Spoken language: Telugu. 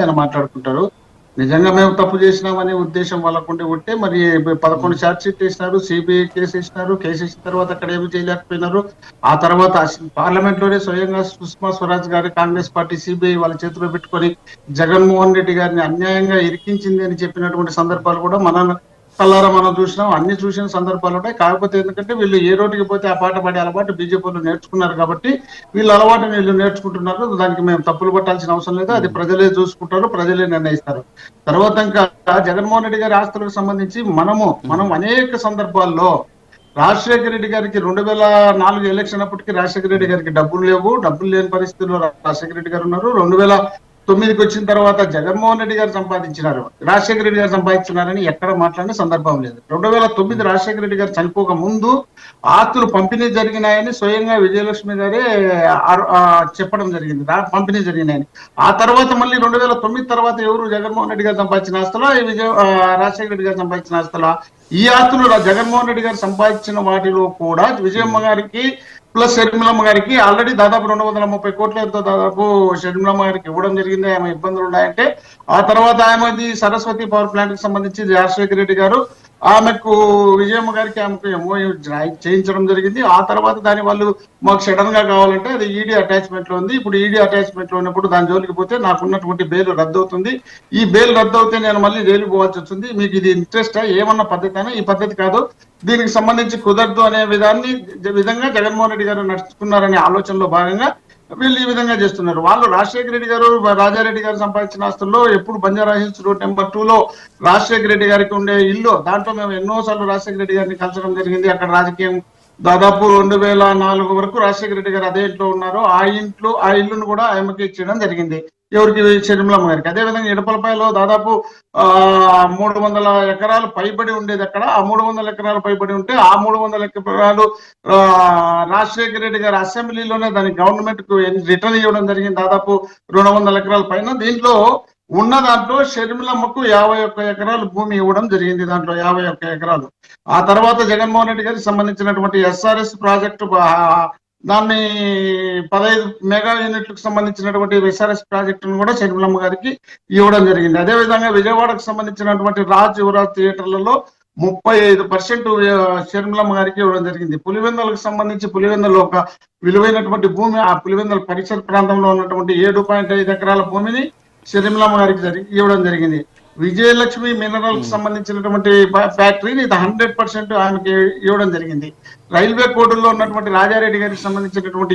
ఆయన మాట్లాడుకుంటారు. నిజంగా మేము తప్పు చేసినామనే ఉద్దేశం వాళ్ళకుండి ఉంటే మరి 11 ఛార్జ్ షీట్ వేసినారు, సిబిఐ కేసు వేసినారు. కేసు వేసిన తర్వాత అక్కడ ఏమి చేయలేకపోయినారు. ఆ తర్వాత పార్లమెంట్ లోనే స్వయంగా సుష్మా స్వరాజ్ గారి కాంగ్రెస్ పార్టీ సిబిఐ వాళ్ళ చేతిలో పెట్టుకొని జగన్మోహన్ రెడ్డి గారిని అన్యాయంగా ఇరికించింది అని చెప్పినటువంటి సందర్భాలు కూడా కళ్ళారా మనం చూసినాం. అన్ని చూసిన సందర్భాలు ఉంటాయి. కాకపోతే ఎందుకంటే వీళ్ళు ఏ రోడ్డుకి పోతే ఆ పాట పాడే అలవాటు బీజేపీలో నేర్చుకున్నారు కాబట్టి వీళ్ళ అలవాటు వీళ్ళు నేర్చుకుంటున్నారు. దానికి మేము తప్పులు పట్టాల్సిన అవసరం లేదు. అది ప్రజలే చూసుకుంటారు, ప్రజలే నిర్ణయిస్తారు. తర్వాత ఇంకా జగన్మోహన్ రెడ్డి గారి ఆస్తులకు సంబంధించి మనం అనేక సందర్భాల్లో రాజశేఖర రెడ్డి గారికి 2004 ఎలక్షన్ అప్పటికి రాజశేఖర రెడ్డి గారికి డబ్బులు లేవు. డబ్బులు లేని పరిస్థితుల్లో రాజశేఖర రెడ్డి గారు ఉన్నారు. 2009కి వచ్చిన తర్వాత జగన్మోహన్ రెడ్డి గారు సంపాదించినారు, రాజశేఖర రెడ్డి గారు సంపాదించినారని ఎక్కడ మాట్లాడిన సందర్భం లేదు. 2009 రాజశేఖర రెడ్డి గారు చనిపోక ముందు ఆస్తులు పంపిణీ జరిగినాయని స్వయంగా విజయలక్ష్మి గారే చెప్పడం జరిగింది. పంపిణీ జరిగినాయని. ఆ తర్వాత మళ్ళీ 2009 తర్వాత ఎవరు జగన్మోహన్ రెడ్డి గారు సంపాదించిన ఆస్తులా, రాజశేఖర రెడ్డి గారు సంపాదించిన ఆస్తులా? ఈ ఆస్తులు జగన్మోహన్ రెడ్డి గారు సంపాదించిన వాటిలో కూడా విజయమ్మ గారికి ప్లస్ షర్మిలమ్మ గారికి ఆల్రెడీ దాదాపు 230 కోట్లతో దాదాపు షర్మిలమ్మ గారికి ఇవ్వడం జరిగింది. ఆమె ఇబ్బందులు ఉన్నాయంటే ఆ తర్వాత ఆమెది సరస్వతి పవర్ ప్లాంట్ కి సంబంధించి రాజశేఖర రెడ్డి గారు ఆమెకు విజయమ్మ గారికి ఆమెకు ఎంఓయూ చేయించడం జరిగింది. ఆ తర్వాత దాని వాళ్ళు మాకు సడన్ గా కావాలంటే అది ఈడీ అటాచ్మెంట్ లో ఉంది. ఇప్పుడు ఈడీ అటాచ్మెంట్ లో ఉన్నప్పుడు దాని జోలికి పోతే నాకున్నటువంటి బెయిల్ రద్దు అవుతుంది. ఈ బెయిల్ రద్దు అవుతే నేను మళ్ళీ జైలుకి పోవాల్సి వస్తుంది. మీకు ఇది ఇంట్రెస్టా, ఏమన్నా పద్ధతి అయినా? ఈ పద్ధతి కాదు, దీనికి సంబంధించి కుదరదు అనే విధంగా జగన్మోహన్ రెడ్డి గారు నడుచుకున్నారనే ఆలోచనలో భాగంగా వీళ్ళు ఈ విధంగా చేస్తున్నారు. వాళ్ళు రాజశేఖర రెడ్డి గారు, రాజారెడ్డి గారు సంపాదించిన ఆస్తుల్లో ఎప్పుడు బంజారా హిల్స్ రోడ్ నెంబర్ 2లో రాజశేఖర రెడ్డి గారికి ఉండే ఇల్లు, దాంట్లో మేము ఎన్నోసార్లు రాజశేఖర రెడ్డి గారిని కలచడం జరిగింది. అక్కడ రాజకీయం దాదాపు 2004 వరకు రాజశేఖర రెడ్డి గారు అదే ఇంట్లో ఉన్నారు. ఆ ఇల్లును కూడా ఆమెకి ఇచ్చడం జరిగింది. ఎవరికి? షర్మిలమ్మ గారికి. అదేవిధంగా ఇడపలపాయలో దాదాపు 300 ఎకరాలు పైబడి ఉండేది. అక్కడ ఆ 300 ఎకరాలు పైబడి ఉంటే ఆ 300 ఎకరాలు రాజశేఖర రెడ్డి గారి అసెంబ్లీలోనే దాని గవర్నమెంట్ కు రిటర్న్ ఇవ్వడం జరిగింది. దాదాపు 200 ఎకరాల పైన. దీంట్లో ఉన్న దాంట్లో షర్మిలమ్మకు 51 ఎకరాలు భూమి ఇవ్వడం జరిగింది. దాంట్లో 51 ఎకరాలు. ఆ తర్వాత జగన్మోహన్ రెడ్డి గారికి సంబంధించినటువంటి ఎస్ఆర్ఎస్ ప్రాజెక్టు దాన్ని 15 మెగా యూనిట్లకు సంబంధించినటువంటి ఎస్ఆర్ఎస్ ప్రాజెక్టును కూడా షర్మిలమ్మ గారికి ఇవ్వడం జరిగింది. అదేవిధంగా విజయవాడకు సంబంధించినటువంటి రాజ్ యువరాజ్ థియేటర్లలో 35% షర్మిలమ్మ గారికి ఇవ్వడం జరిగింది. పులివెందులకు సంబంధించి పులివెందులో ఒక విలువైనటువంటి భూమి, ఆ పులివెందుల పరిసర ప్రాంతంలో ఉన్నటువంటి 7.5 ఎకరాల భూమిని షర్మిలమ్మ గారికి ఇవ్వడం జరిగింది. విజయలక్ష్మి మినరల్ కి సంబంధించినటువంటి ఫ్యాక్టరీని 100% ఆమెకి ఇవ్వడం జరిగింది. రైల్వే కోర్టుల్లో ఉన్నటువంటి రాజారెడ్డి గారికి సంబంధించినటువంటి